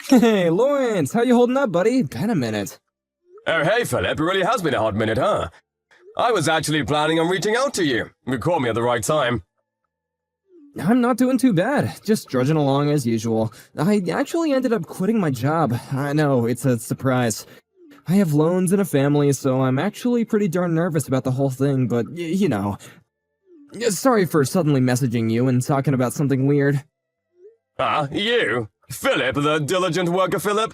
Hey, Lawrence, how you holding up, buddy? Been a minute. Oh, hey, Philip, it really has been a hot minute, huh? I was actually planning on reaching out to you. You caught me at the right time. I'm not doing too bad, just drudging along as usual. I actually ended up quitting my job. I know, it's a surprise. I have loans and a family, so I'm actually pretty darn nervous about the whole thing, but you know. Sorry for suddenly messaging you and talking about something weird. You? Philip, the diligent worker Philip?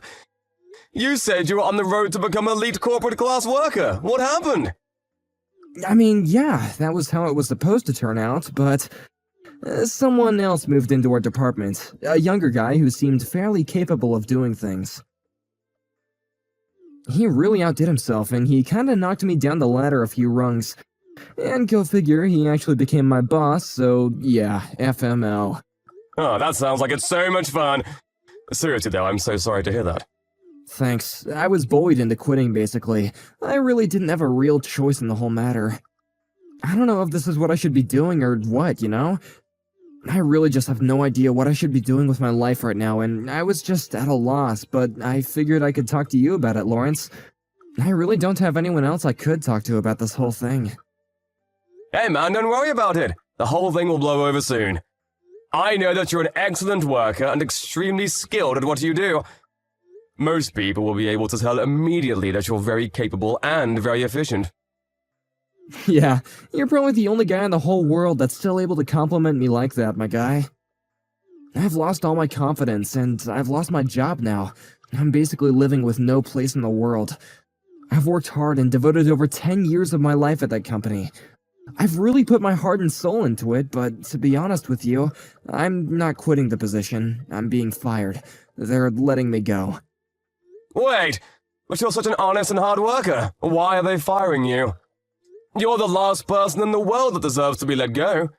You said you were on the road to become an elite corporate class worker. What happened? I mean, yeah, that was how it was supposed to turn out, but someone else moved into our department. A younger guy who seemed fairly capable of doing things. He really outdid himself, and he kinda knocked me down the ladder a few rungs. And go figure, he actually became my boss, so yeah, FML. Oh, that sounds like it's so much fun. Seriously though, I'm so sorry to hear that. Thanks. I was bullied into quitting, basically. I really didn't have a real choice in the whole matter. I don't know if this is what I should be doing or what, you know? I really just have no idea what I should be doing with my life right now, and I was just at a loss, but I figured I could talk to you about it, Lawrence. I really don't have anyone else I could talk to about this whole thing. Hey man, don't worry about it. The whole thing will blow over soon. I know that you're an excellent worker and extremely skilled at what you do. Most people will be able to tell immediately that you're very capable and very efficient. Yeah, you're probably the only guy in the whole world that's still able to compliment me like that, my guy. I've lost all my confidence, and I've lost my job now. I'm basically living with no place in the world. I've worked hard and devoted over 10 years of my life at that company. I've really put my heart and soul into it, but to be honest with you, I'm not quitting the position. I'm being fired. They're letting me go. Wait, but you're such an honest and hard worker. Why are they firing you? You're the last person in the world that deserves to be let go.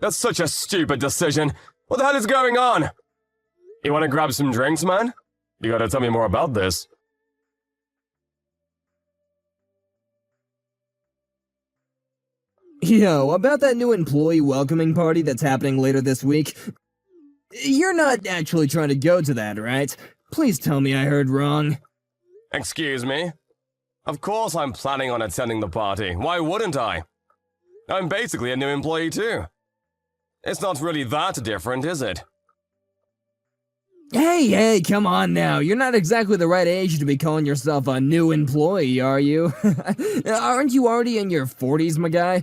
That's such a stupid decision. What the hell is going on? You want to grab some drinks, man? You gotta tell me more about this. Yo, about that new employee welcoming party that's happening later this week. You're not actually trying to go to that, right? Please tell me I heard wrong. Excuse me? Of course I'm planning on attending the party. Why wouldn't I? I'm basically a new employee too. It's not really that different, is it? Hey, come on now. You're not exactly the right age to be calling yourself a new employee, are you? Aren't you already in your 40s, my guy?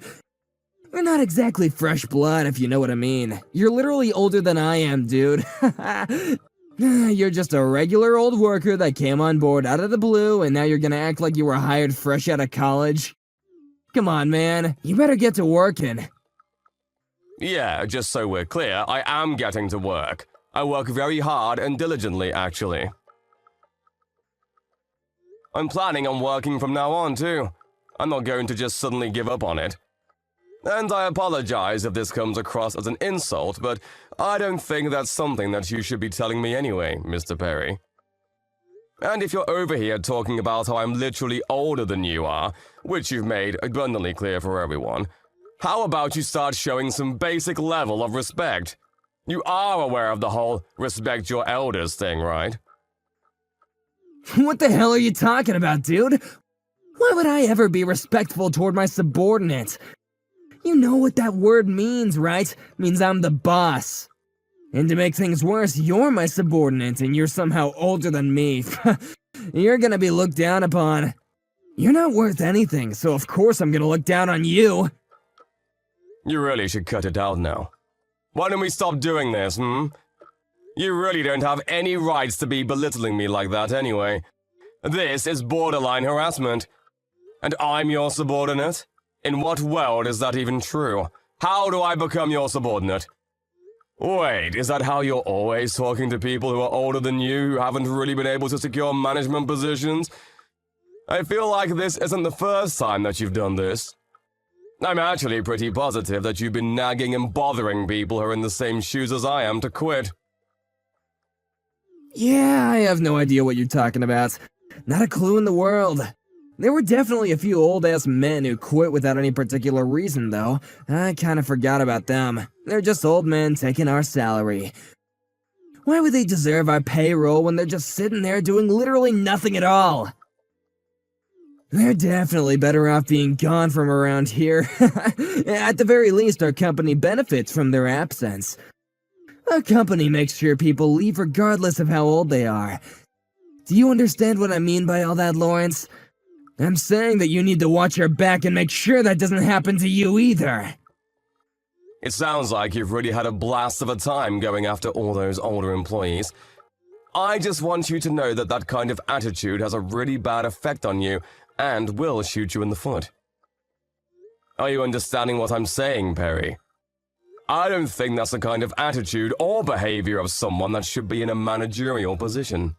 You're not exactly fresh blood, if you know what I mean. You're literally older than I am, dude. You're just a regular old worker that came on board out of the blue, and now you're gonna act like you were hired fresh out of college? Come on, man. You better get to working. Yeah, just so we're clear, I am getting to work. I work very hard and diligently, actually. I'm planning on working from now on, too. I'm not going to just suddenly give up on it. And I apologize if this comes across as an insult, but I don't think that's something that you should be telling me anyway, Mr. Perry. And if you're over here talking about how I'm literally older than you are, which you've made abundantly clear for everyone, how about you start showing some basic level of respect? You are aware of the whole respect your elders thing, right? What the hell are you talking about, dude? Why would I ever be respectful toward my subordinate? You know what that word means, right? Means I'm the boss. And to make things worse, you're my subordinate and you're somehow older than me. You're gonna be looked down upon. You're not worth anything, so of course I'm gonna look down on you. You really should cut it out now. Why don't we stop doing this, You really don't have any rights to be belittling me like that anyway. This is borderline harassment. And I'm your subordinate? In what world is that even true? How do I become your subordinate? Wait, is that how you're always talking to people who are older than you, who haven't really been able to secure management positions? I feel like this isn't the first time that you've done this. I'm actually pretty positive that you've been nagging and bothering people who are in the same shoes as I am to quit. Yeah, I have no idea what you're talking about. Not a clue in the world. There were definitely a few old-ass men who quit without any particular reason, though. I kinda forgot about them. They're just old men taking our salary. Why would they deserve our payroll when they're just sitting there doing literally nothing at all? They're definitely better off being gone from around here. At the very least, our company benefits from their absence. Our company makes sure people leave regardless of how old they are. Do you understand what I mean by all that, Lawrence? I'm saying that you need to watch your back and make sure that doesn't happen to you either. It sounds like you've really had a blast of a time going after all those older employees. I just want you to know that that kind of attitude has a really bad effect on you and will shoot you in the foot. Are you understanding what I'm saying, Perry? I don't think that's the kind of attitude or behavior of someone that should be in a managerial position.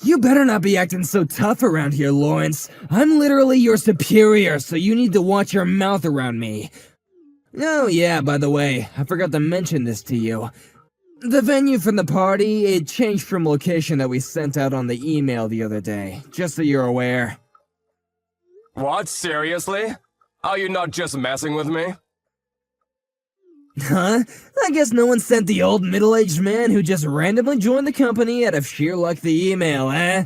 You better not be acting so tough around here, Lawrence. I'm literally your superior, so you need to watch your mouth around me. Oh yeah, by the way, I forgot to mention this to you. The venue for the party, it changed from location that we sent out on the email the other day, just so you're aware. What, seriously? Are you not just messing with me? Huh? I guess no one sent the old middle-aged man who just randomly joined the company out of sheer luck the email, eh?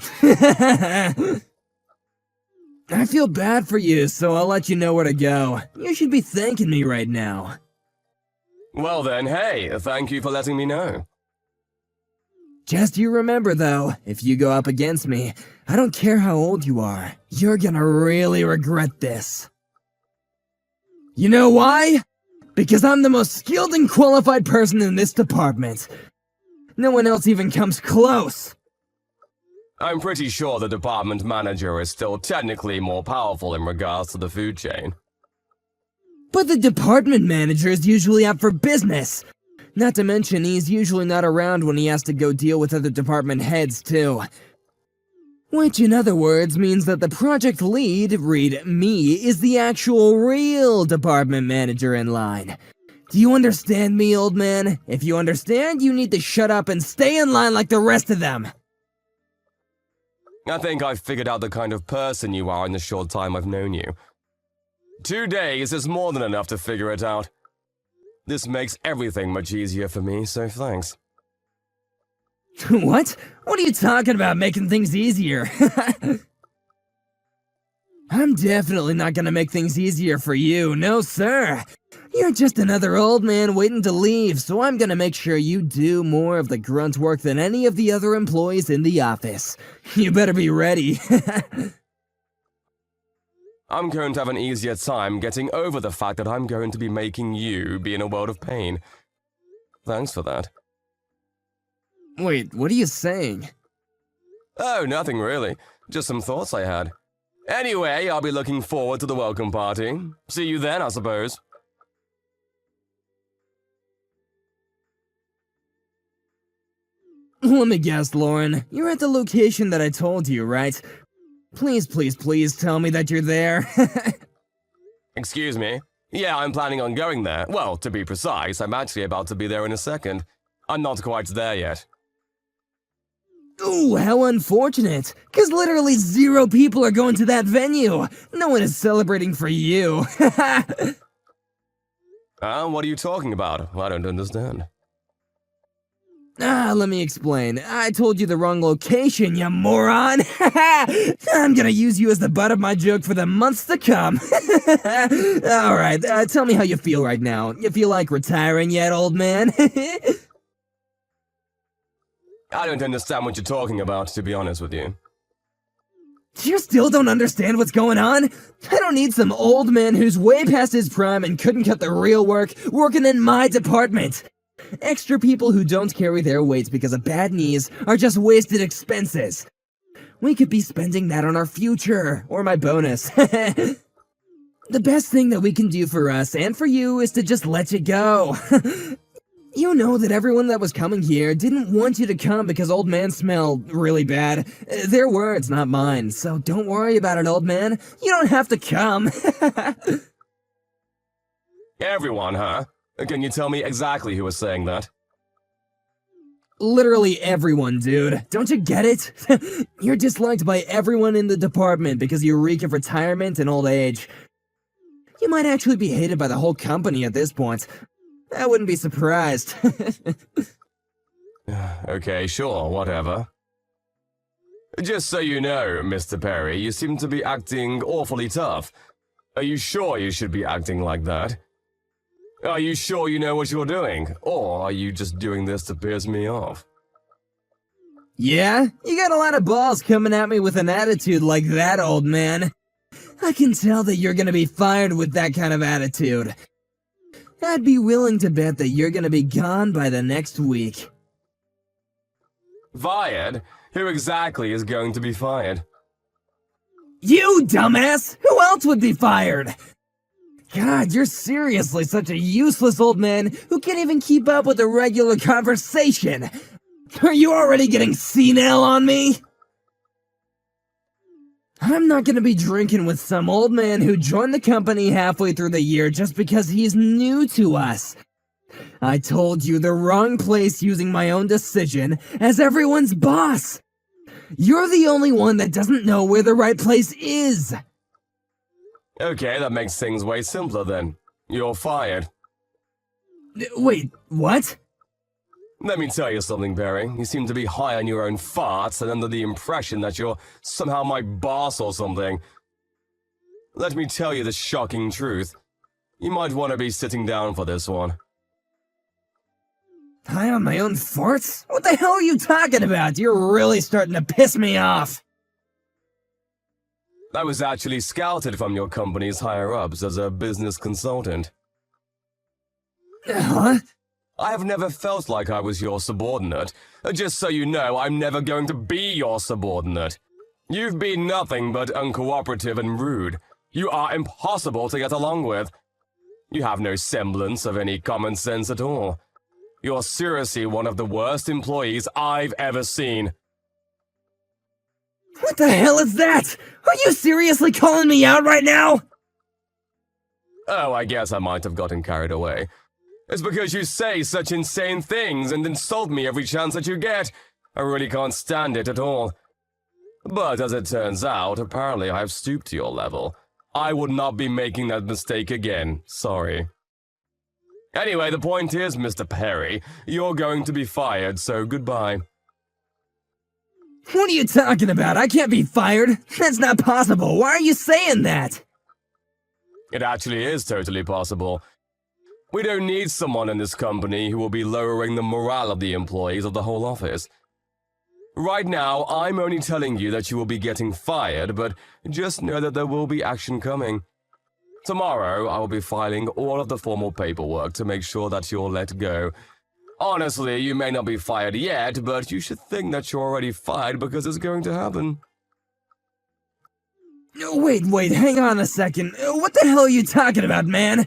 I feel bad for you, so I'll let you know where to go. You should be thanking me right now. Well then, hey, thank you for letting me know. Just you remember though, if you go up against me, I don't care how old you are, you're gonna really regret this. You know why? Because I'm the most skilled and qualified person in this department. No one else even comes close. I'm pretty sure the department manager is still technically more powerful in regards to the food chain. But the department manager is usually out for business. Not to mention, he's usually not around when he has to go deal with other department heads, too. Which, in other words, means that the project lead, read me, is the actual real department manager in line. Do you understand me, old man? If you understand, you need to shut up and stay in line like the rest of them. I think I've figured out the kind of person you are in the short time I've known you. 2 days is more than enough to figure it out. This makes everything much easier for me, so thanks. What? What are you talking about, making things easier? I'm definitely not gonna make things easier for you, no sir. You're just another old man waiting to leave, so I'm gonna make sure you do more of the grunt work than any of the other employees in the office. You better be ready. I'm going to have an easier time getting over the fact that I'm going to be making you be in a world of pain. Thanks for that. Wait, what are you saying? Oh, nothing really. Just some thoughts I had. Anyway, I'll be looking forward to the welcome party. See you then, I suppose. Let me guess, Lauren. You're at the location that I told you, right? Please, please, please tell me that you're there. Excuse me? Yeah, I'm planning on going there. Well, to be precise, I'm actually about to be there in a second. I'm not quite there yet. Ooh, how unfortunate. Because literally 0 people are going to that venue. No one is celebrating for you. What are you talking about? I don't understand. Let me explain. I told you the wrong location, you moron! I'm gonna use you as the butt of my joke for the months to come. Alright, tell me how you feel right now. You feel like retiring yet, old man? I don't understand what you're talking about, to be honest with you. You still don't understand what's going on? I don't need some old man who's way past his prime and couldn't cut the real work working in my department. Extra people who don't carry their weights because of bad knees are just wasted expenses. We could be spending that on our future, or my bonus. The best thing that we can do for us and for you is to just let you go. You know that everyone that was coming here didn't want you to come because old man smelled really bad. Their words, not mine, so don't worry about it, old man. You don't have to come. Everyone, huh? Can you tell me exactly who was saying that? Literally everyone, dude. Don't you get it? You're disliked by everyone in the department because you reek of retirement and old age. You might actually be hated by the whole company at this point. I wouldn't be surprised. Okay, sure, whatever. Just so you know, Mr. Perry, you seem to be acting awfully tough. Are you sure you should be acting like that? Are you sure you know what you're doing? Or are you just doing this to piss me off? Yeah? You got a lot of balls coming at me with an attitude like that, old man. I can tell that you're gonna be fired with that kind of attitude. I'd be willing to bet that you're gonna be gone by the next week. Fired? Who exactly is going to be fired? You, dumbass! Who else would be fired? God, you're seriously such a useless old man who can't even keep up with a regular conversation. Are you already getting senile on me? I'm not gonna be drinking with some old man who joined the company halfway through the year just because he's new to us. I told you the wrong place using my own decision as everyone's boss. You're the only one that doesn't know where the right place is. Okay, that makes things way simpler then. You're fired. Wait, what? Let me tell you something, Perry. You seem to be high on your own farts and under the impression that you're somehow my boss or something. Let me tell you the shocking truth. You might want to be sitting down for this one. High on my own farts? What the hell are you talking about? You're really starting to piss me off. I was actually scouted from your company's higher-ups as a business consultant. Huh? I have never felt like I was your subordinate. Just so you know, I'm never going to be your subordinate. You've been nothing but uncooperative and rude. You are impossible to get along with. You have no semblance of any common sense at all. You're seriously one of the worst employees I've ever seen. What the hell is that? Are you seriously calling me out right now? Oh, I guess I might have gotten carried away. It's because you say such insane things and insult me every chance that you get. I really can't stand it at all. But as it turns out, apparently I've stooped to your level. I would not be making that mistake again. Sorry. Anyway, the point is, Mr. Perry, you're going to be fired, so goodbye. What are you talking about? I can't be fired. That's not possible. Why are you saying that? It actually is totally possible. We don't need someone in this company who will be lowering the morale of the employees of the whole office. Right now, I'm only telling you that you will be getting fired, but just know that there will be action coming. Tomorrow, I will be filing all of the formal paperwork to make sure that you're let go. Honestly, you may not be fired yet, but you should think that you're already fired because it's going to happen. Wait, hang on a second. What the hell are you talking about, man?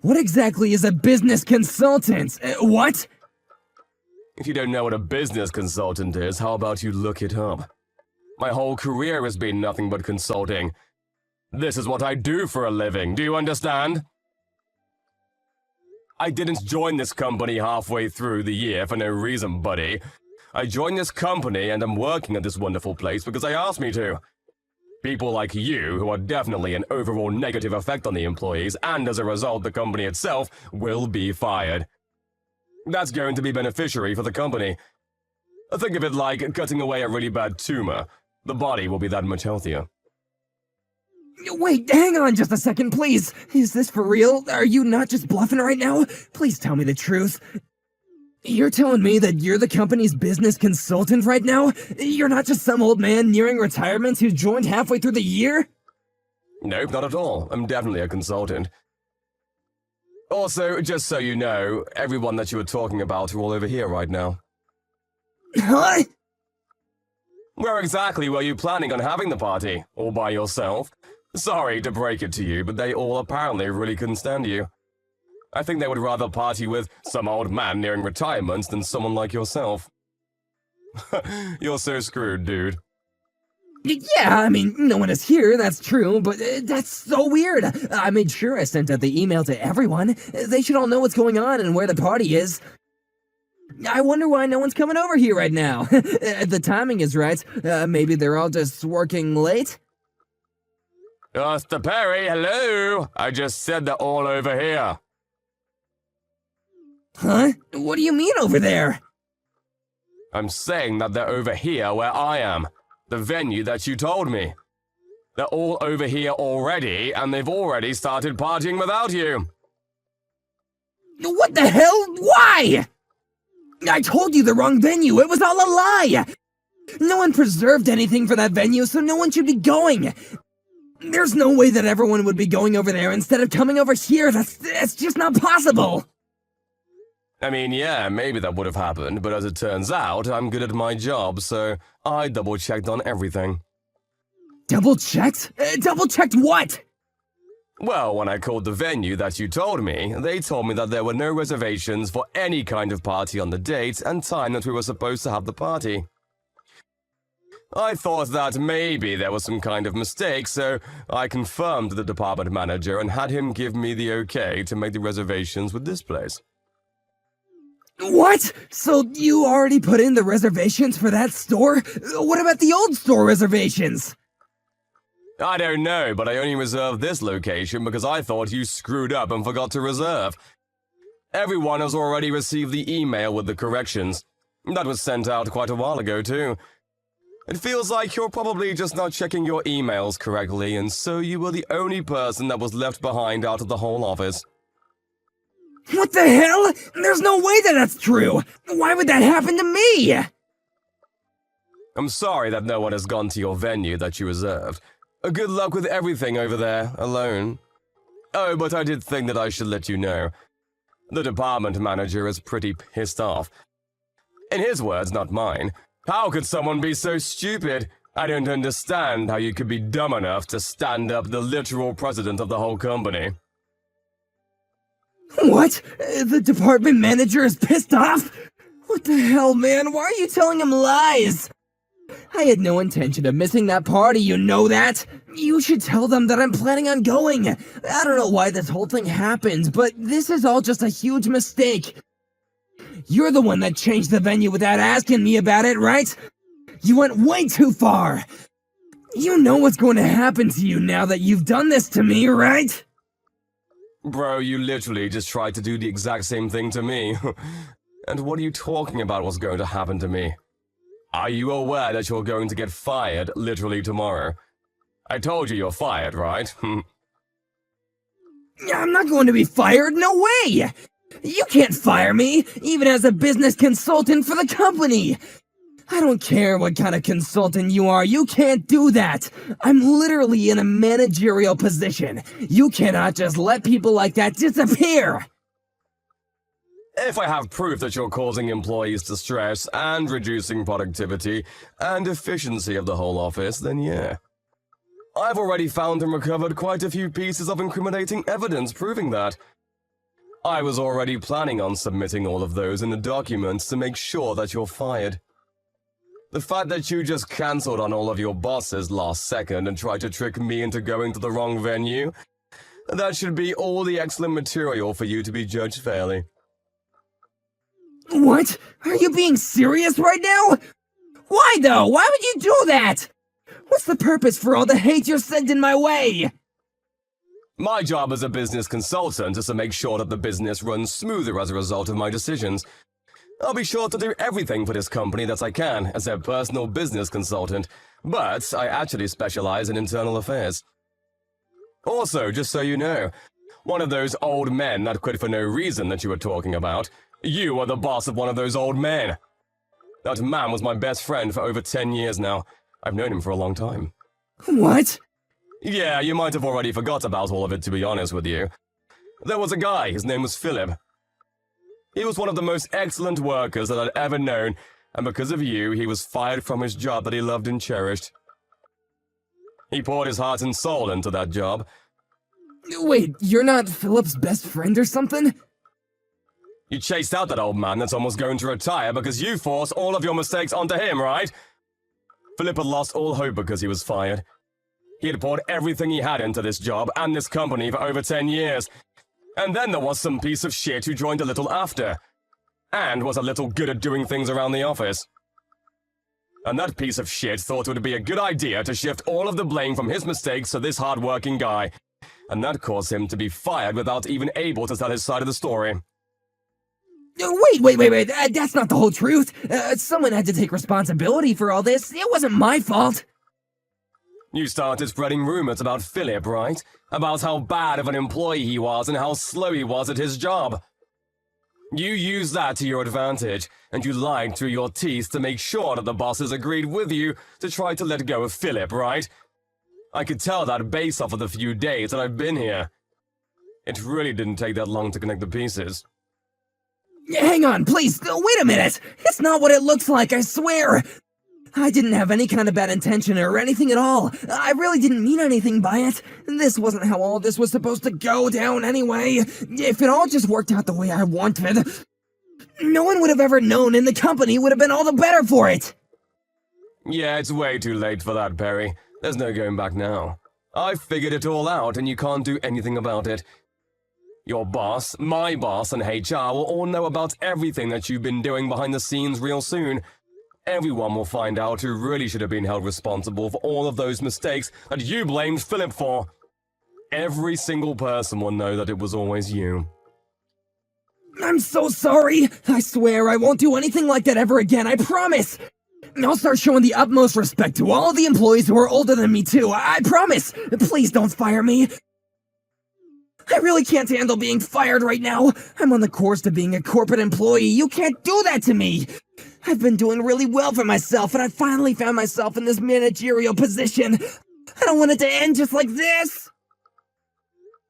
What exactly is a business consultant? What? If you don't know what a business consultant is, how about you look it up? My whole career has been nothing but consulting. This is what I do for a living, do you understand? I didn't join this company halfway through the year for no reason, buddy. I joined this company and I'm working at this wonderful place because I asked me to. People like you, who are definitely an overall negative effect on the employees, and as a result, the company itself, will be fired. That's going to be beneficiary for the company. Think of it like cutting away a really bad tumor. The body will be that much healthier. Wait, hang on just a second, please. Is this for real? Are you not just bluffing right now? Please tell me the truth. You're telling me that you're the company's business consultant right now? You're not just some old man nearing retirement who joined halfway through the year? Nope, not at all. I'm definitely a consultant. Also, just so you know, everyone that you were talking about are all over here right now. Huh? Where exactly were you planning on having the party? All by yourself? Sorry to break it to you, but they all apparently really couldn't stand you. I think they would rather party with some old man nearing retirement than someone like yourself. You're so screwed, dude. Yeah, I mean, no one is here, that's true, but that's so weird. I made sure I sent out the email to everyone. They should all know what's going on and where the party is. I wonder why no one's coming over here right now. The timing is right. Maybe they're all just working late? Mr. Perry, hello! I just said they're all over here. Huh? What do you mean over there? I'm saying that they're over here where I am. The venue that you told me. They're all over here already, and they've already started partying without you. What the hell? Why? I told you the wrong venue. It was all a lie. No one preserved anything for that venue, so no one should be going. There's no way that everyone would be going over there instead of coming over here. That's just not possible. I mean, yeah, maybe that would have happened, but as it turns out, I'm good at my job, so I double-checked on everything. Double-checked? Double-checked what? Well, when I called the venue that you told me, they told me that there were no reservations for any kind of party on the date and time that we were supposed to have the party. I thought that maybe there was some kind of mistake, so I confirmed to the department manager and had him give me the okay to make the reservations with this place. What? So you already put in the reservations for that store? What about the old store reservations? I don't know, but I only reserved this location because I thought you screwed up and forgot to reserve. Everyone has already received the email with the corrections. That was sent out quite a while ago, too. It feels like you're probably just not checking your emails correctly, and so you were the only person that was left behind out of the whole office. What the hell? There's no way that that's true! Why would that happen to me? I'm sorry that no one has gone to your venue that you reserved. Good luck with everything over there, alone. Oh, but I did think that I should let you know. The department manager is pretty pissed off. In his words, not mine. How could someone be so stupid? I don't understand how you could be dumb enough to stand up the literal president of the whole company. What? The department manager is pissed off? What the hell, man? Why are you telling him lies? I had no intention of missing that party, you know that? You should tell them that I'm planning on going. I don't know why this whole thing happened, but this is all just a huge mistake. You're the one that changed the venue without asking me about it, right? You went way too far. You know what's going to happen to you now that you've done this to me, right? Bro, you literally just tried to do the exact same thing to me. And what are you talking about what's going to happen to me? Are you aware that you're going to get fired literally tomorrow? I told you you're fired, right? I'm not going to be fired, no way! You can't fire me, even as a business consultant for the company! I don't care what kind of consultant you are, you can't do that! I'm literally in a managerial position. You cannot just let people like that disappear! If I have proof that you're causing employees distress and reducing productivity and efficiency of the whole office, then yeah. I've already found and recovered quite a few pieces of incriminating evidence proving that. I was already planning on submitting all of those in the documents to make sure that you're fired. The fact that you just cancelled on all of your bosses last second and tried to trick me into going to the wrong venue, that should be all the excellent material for you to be judged fairly. What? Are you being serious right now? Why though? Why would you do that? What's the purpose for all the hate you're sending my way? My job as a business consultant is to make sure that the business runs smoother as a result of my decisions. I'll be sure to do everything for this company that I can as their personal business consultant, but I actually specialize in internal affairs. Also, just so you know, one of those old men that quit for no reason that you were talking about, you are the boss of one of those old men. That man was my best friend for over 10 years now. I've known him for a long time. What? Yeah, you might have already forgot about all of it, to be honest with you. There was a guy, his name was Philip. He was one of the most excellent workers that I'd ever known, and because of you, he was fired from his job that he loved and cherished. He poured his heart and soul into that job. Wait, you're not Philip's best friend or something? You chased out that old man that's almost going to retire because you forced all of your mistakes onto him, right? Philip had lost all hope because he was fired. He had poured everything he had into this job and this company for over 10 years. And then there was some piece of shit who joined a little after. And was a little good at doing things around the office. And that piece of shit thought it would be a good idea to shift all of the blame from his mistakes to this hard-working guy. And that caused him to be fired without even able to tell his side of the story. Wait. That's not the whole truth. Someone had to take responsibility for all this. It wasn't my fault. You started spreading rumors about Philip, right? About how bad of an employee he was and how slow he was at his job. You used that to your advantage, and you lied through your teeth to make sure that the bosses agreed with you to try to let go of Philip, right? I could tell that based off of the few days that I've been here. It really didn't take that long to connect the pieces. Hang on, please. Wait a minute. It's not what it looks like, I swear. I didn't have any kind of bad intention or anything at all. I really didn't mean anything by it. This wasn't how all this was supposed to go down anyway. If it all just worked out the way I wanted, no one would have ever known and the company would have been all the better for it. Yeah, it's way too late for that, Perry. There's no going back now. I've figured it all out and you can't do anything about it. Your boss, my boss, and HR will all know about everything that you've been doing behind the scenes real soon. Everyone will find out who really should have been held responsible for all of those mistakes that you blamed Philip for. Every single person will know that it was always you. I'm so sorry. I swear I won't do anything like that ever again, I promise. I'll start showing the utmost respect to all of the employees who are older than me too, I promise. Please don't fire me. I really can't handle being fired right now. I'm on the course to being a corporate employee. You can't do that to me. I've been doing really well for myself, and I finally found myself in this managerial position. I don't want it to end just like this.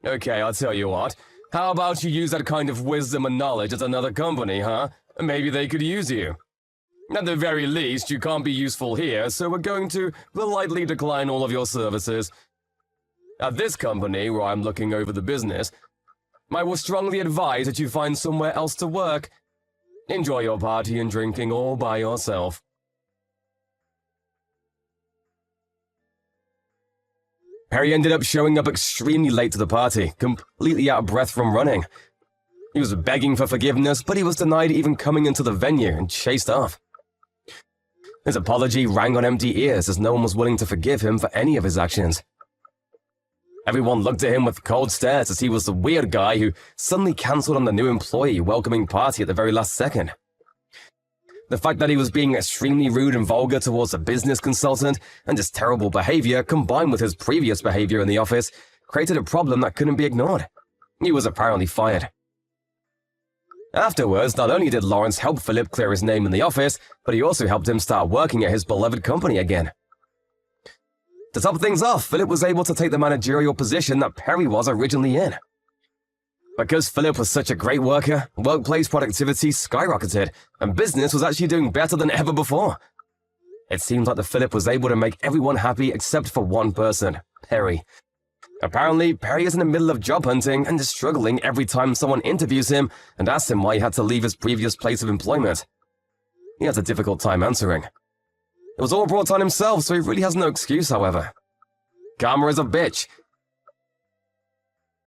Okay, I'll tell you what. How about you use that kind of wisdom and knowledge at another company, huh? Maybe they could use you. At the very least, you can't be useful here, so we're going to politely decline all of your services. At this company, where I'm looking over the business, I will strongly advise that you find somewhere else to work. Enjoy your party and drinking all by yourself. Perry ended up showing up extremely late to the party, completely out of breath from running. He was begging for forgiveness, but he was denied even coming into the venue and chased off. His apology rang on empty ears as no one was willing to forgive him for any of his actions. Everyone looked at him with cold stares as he was the weird guy who suddenly cancelled on the new employee welcoming party at the very last second. The fact that he was being extremely rude and vulgar towards a business consultant and his terrible behavior combined with his previous behavior in the office created a problem that couldn't be ignored. He was apparently fired. Afterwards, not only did Lawrence help Philip clear his name in the office, but he also helped him start working at his beloved company again. To top things off, Philip was able to take the managerial position that Perry was originally in. Because Philip was such a great worker, workplace productivity skyrocketed, and business was actually doing better than ever before. It seems like that Philip was able to make everyone happy except for one person, Perry. Apparently, Perry is in the middle of job hunting and is struggling every time someone interviews him and asks him why he had to leave his previous place of employment. He has a difficult time answering. It was all brought on himself, so he really has no excuse, however. Karma is a bitch,